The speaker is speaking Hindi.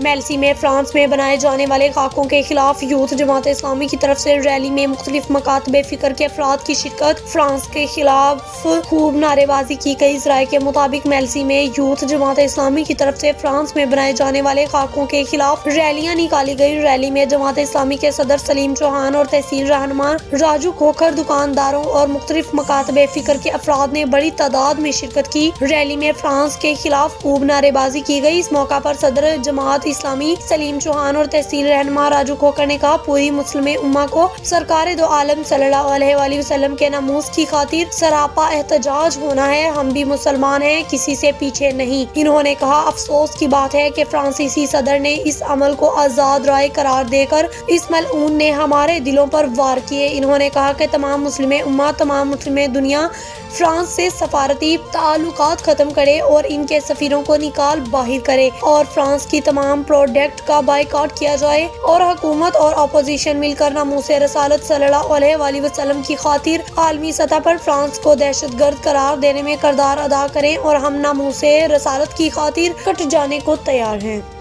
मेल्सी में फ्रांस में बनाए जाने वाले खाकों के खिलाफ यूथ जमात इस्लामी की तरफ से रैली में मुख्तलिफ मकातबे फिक्र के अफराद की शिरकत। फ्रांस के खिलाफ खूब नारेबाजी की गई। ज़राए के मुताबिक मेल्सी में यूथ जमात इस्लामी की तरफ से फ्रांस में बनाए जाने वाले खाकों के खिलाफ रैलियां निकाली गई। रैली में जमात इस्लामी के सदर सलीम चौहान और तहसील रहनुमा राजू खोखर, दुकानदारों और मुख्तलिफ मकातबे फिक्र के अफराद ने बड़ी तादाद में शिरकत की। रैली में फ्रांस के खिलाफ खूब नारेबाजी की गई। इस मौका पर सदर जमात इस्लामी सलीम चौहान और तहसील रहनुमा राजू खोखर ने कहा, पूरी मुस्लिम उम्मा को सरकार दो आलम सल्लल्लाहु अलैहि वसल्लम के नमूस की खातिर सरापा एहतजाज होना है। हम भी मुसलमान हैं, किसी से पीछे नहीं। इन्होंने कहा, अफसोस की बात है कि फ्रांसीसी सदर ने इस अमल को आजाद राय करार देकर इस मलऊन ने हमारे दिलों पर वार किए। इन्होंने कहा कि तमाम मुस्लिम उम्मा, तमाम मुस्लिम दुनिया फ्रांस से सफारती ताल्लुकात खत्म करे और इनके सफीरों को निकाल बाहिर करे और फ्रांस की तमाम प्रोडक्ट का बाइकआउट किया जाए और हुकूमत और अपोजिशन मिलकर नमूसे रसालत सल्लल्लाहु अलैहि वसल्लम की खातिर आलमी सतह पर फ्रांस को दहशतगर्द करार देने में किरदार अदा करें और हम नमूसे रसालत की खातिर कट जाने को तैयार हैं।